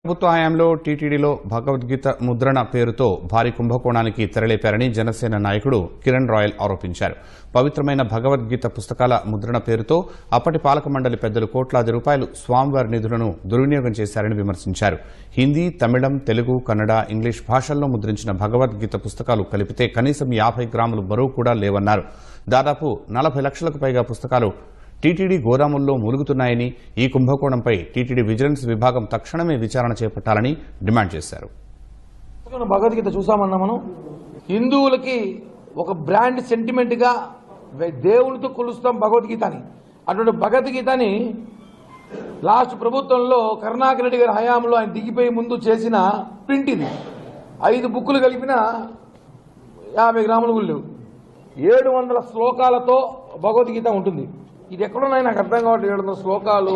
ప్రభుత్వ హయాంలో టీటీడీలో భగవద్గీత ముద్రణ పేరుతో భారీ కుంభకోణానికి తెరలేపారని జనసేన నాయకుడు కిరణ్ రాయల్ ఆరోపించారు. పవిత్రమైన భగవద్గీత పుస్తకాల ముద్రణ పేరుతో అప్పటి పాలక మండలి పెద్దలు కోట్లాది రూపాయలు స్వామివారి నిధులను దుర్వినియోగం చేశారని విమర్శించారు. హిందీ, తమిళం, తెలుగు, కన్నడ, ఇంగ్లీష్ భాషల్లో ముద్రించిన భగవద్గీత పుస్తకాలు కలిపితే కనీసం 50 గ్రాములు బరువు కూడా లేవన్నారు. దాదాపు 40 లక్షలకు పైగా పుస్తకాలు టీటీడీ గోదాముల్లో మూలుగుతున్నాయని, ఈ కుంభకోణంపై టీటీడీ విజిలెన్స్ విభాగం తక్షణమే విచారణ చేపట్టాలని డిమాండ్ చేశారు. భగవద్గీత చూసామన్నా మనం హిందువులకి ఒక బ్రాండ్ సెంటిమెంట్ గా దేవునితో కొలుస్తాం భగవద్గీతని. అటువంటి భగవద్గీతని లాస్ట్ ప్రభుత్వంలో కరుణాకర్ రెడ్డి గారి హయాంలో ఆయన దిగిపోయి ముందు చేసిన ప్రింట్ ఇది. 5 బుక్కులు కలిపిన 50 గ్రాములు లేవు. 700 శ్లోకాలతో భగవద్గీత ఉంటుంది. ఇది ఎక్కడున్నాయి నాకు అర్థం కావట్లేదు. 700 శ్లోకాలు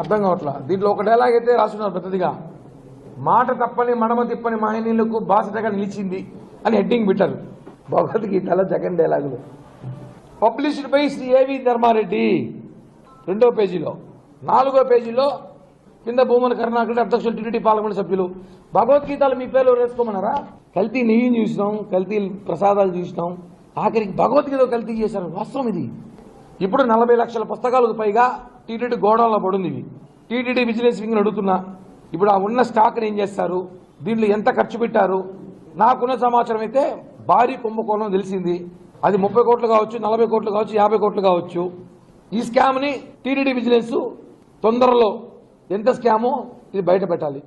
అర్థం కావట్లా. దీంట్లో ఒక డైలాగ్ అయితే రాస్తున్నారు పెద్దదిగా, మాట తప్పని మడమ తిప్పని మహనీయులకు బాసటగా నిలిచింది అని హెడ్డింగ్ పెట్టారు. భగవద్గీతలో జగన్ డైలాగులు పబ్లిష్డ్ బై శ్రీ ఏవి ధర్మారెడ్డి 2వ పేజీలో. 4వ పేజీలో కింద భూమన కరుణాకర్ అధ్యక్షులు టీటీడీ పార్లమెంట్ సభ్యులు. భగవద్గీతలు మీ పేర్లు వేసుకోమన్నారా? కల్తీ నెయ్యిని చూసినాం, కల్తీ ప్రసాదాలు చూసినాం, ఆఖరికి భగవద్గీత కల్తీ చేశారు. వాస్తవం ఇది. ఇప్పుడు 40 లక్షల పుస్తకాలకు పైగా టీటీడీ గోడౌన్లో పడుంది. టీటీడీ విజిలెన్స్ వింగ్ అడుగుతున్నా, ఇప్పుడు ఆ ఉన్న స్టాక్ని ఏం చేస్తారు, దీంట్లో ఎంత ఖర్చు పెట్టారు? నాకున్న సమాచారం అయితే భారీ కుంభకోణం తెలిసింది. అది 30 కోట్లు కావచ్చు, 40 కోట్లు కావచ్చు, 50 కోట్లు కావచ్చు. ఈ స్కామ్ని టీటీడీ విజిలెన్స్ తొందరలో ఎంత స్కామో ఇది బయట పెట్టాలి.